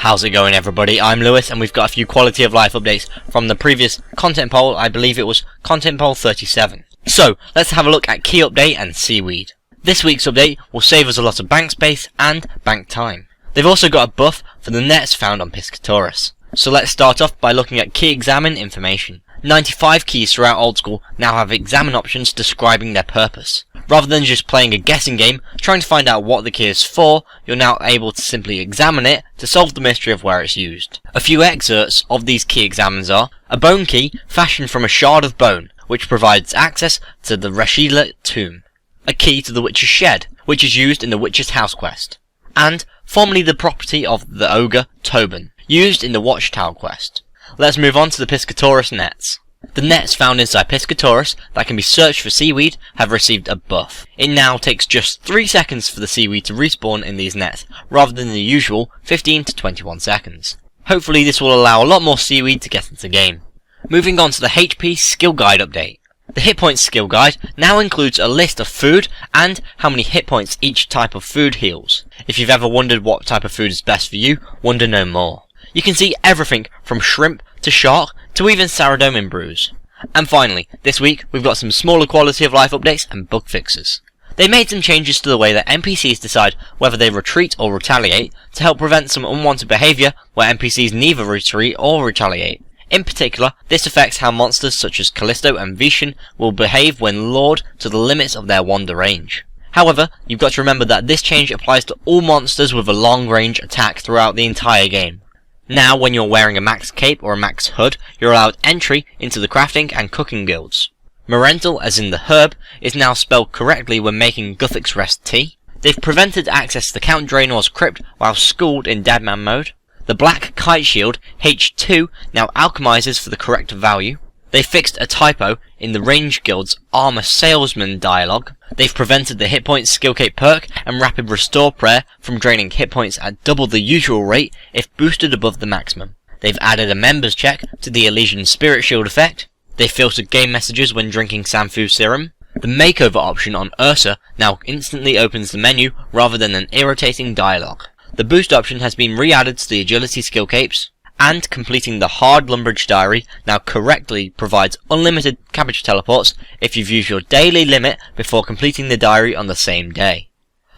How's it going, everybody? I'm Lewis, and we've got a few quality of life updates from the previous content poll. I believe it was content poll 37. So, let's have a look at Key Update and Seaweed. This week's update will save us a lot of bank space and bank time. They've also got a buff for the nets found on Piscatoris. So let's start off by looking at key examine information. 95 keys throughout Old School now have examine options describing their purpose. Rather than just playing a guessing game, trying to find out what the key is for, you're now able to simply examine it to solve the mystery of where it's used. A few excerpts of these key examines are: a bone key fashioned from a shard of bone, which provides access to the Rashila tomb. A key to the Witch's Shed, which is used in the Witch's House quest. And formerly the property of the ogre Tobin, used in the Watchtower quest. Let's move on to the Piscatoris nets. The nets found inside Piscatoris that can be searched for seaweed have received a buff. It now takes just 3 seconds for the seaweed to respawn in these nets, rather than the usual 15 to 21 seconds. Hopefully this will allow a lot more seaweed to get into the game. Moving on to the HP skill guide update. The hit points skill guide now includes a list of food and how many hit points each type of food heals. If you've ever wondered what type of food is best for you, wonder no more. You can see everything from shrimp to shark to even Saradomin brews. And finally, this week we've got some smaller quality of life updates and bug fixes. They made some changes to the way that NPCs decide whether they retreat or retaliate to help prevent some unwanted behaviour where NPCs neither retreat or retaliate. In particular, this affects how monsters such as Callisto and Vishan will behave when lured to the limits of their wander range. However, you've got to remember that this change applies to all monsters with a long range attack throughout the entire game. Now, when you're wearing a max cape or a max hood, you're allowed entry into the crafting and cooking guilds. Morental, as in the herb, is now spelled correctly when making Guthix Rest tea. They've prevented access to Count Draenor's crypt while schooled in Deadman mode. The Black Kite Shield, H2, now alchemizes for the correct value. They fixed a typo in the Range Guild's Armor Salesman dialogue. They've prevented the hit points skill cape perk and rapid restore prayer from draining hit points at double the usual rate if boosted above the maximum. They've added a members check to the Elysian Spirit Shield effect. They filtered game messages when drinking Sanfu Serum. The makeover option on Ursa now instantly opens the menu rather than an irritating dialogue. The boost option has been re-added to the agility skill capes. And completing the Hard Lumbridge Diary now correctly provides unlimited cabbage teleports if you've used your daily limit before completing the diary on the same day.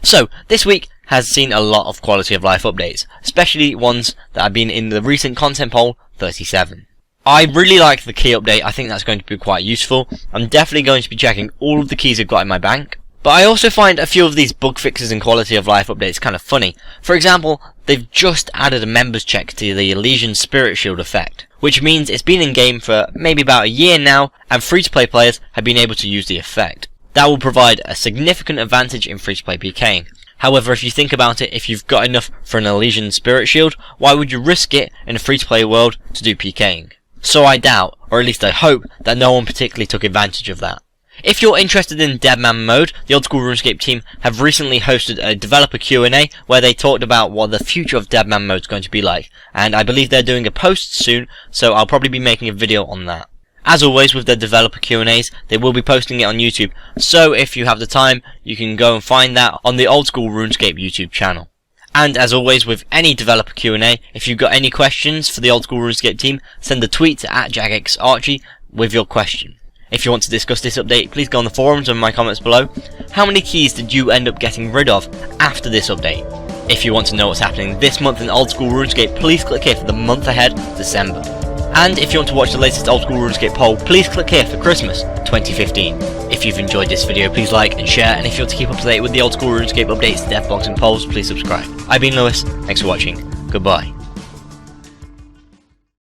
So, this week has seen a lot of quality of life updates, especially ones that have been in the recent content poll 37. I really like the key update. I think that's going to be quite useful. I'm definitely going to be checking all of the keys I've got in my bank. But I also find a few of these bug fixes and quality of life updates kind of funny. For example, they've just added a members check to the Elysian Spirit Shield effect, which means it's been in game for maybe about a year now, and free-to-play players have been able to use the effect. That will provide a significant advantage in free-to-play PKing. However, if you think about it, if you've got enough for an Elysian Spirit Shield, why would you risk it in a free-to-play world to do PKing? So I doubt, or at least I hope, that no one particularly took advantage of that. If you're interested in Deadman mode, the Old School RuneScape team have recently hosted a developer Q&A where they talked about what the future of Deadman mode is going to be like, and I believe they're doing a post soon, so I'll probably be making a video on that. As always with their developer Q&As, they will be posting it on YouTube, so if you have the time, you can go and find that on the Old School RuneScape YouTube channel. And as always with any developer Q&A, if you've got any questions for the Old School RuneScape team, send a tweet to @JagXArchie with your question. If you want to discuss this update, please go on the forums or in my comments below. How many keys did you end up getting rid of after this update? If you want to know what's happening this month in Old School RuneScape, please click here for the month ahead, December. And if you want to watch the latest Old School RuneScape poll, please click here for Christmas 2015. If you've enjoyed this video, please like and share, and if you want to keep up to date with the Old School RuneScape updates, death blogs and polls, please subscribe. I've been Lewis, thanks for watching, goodbye.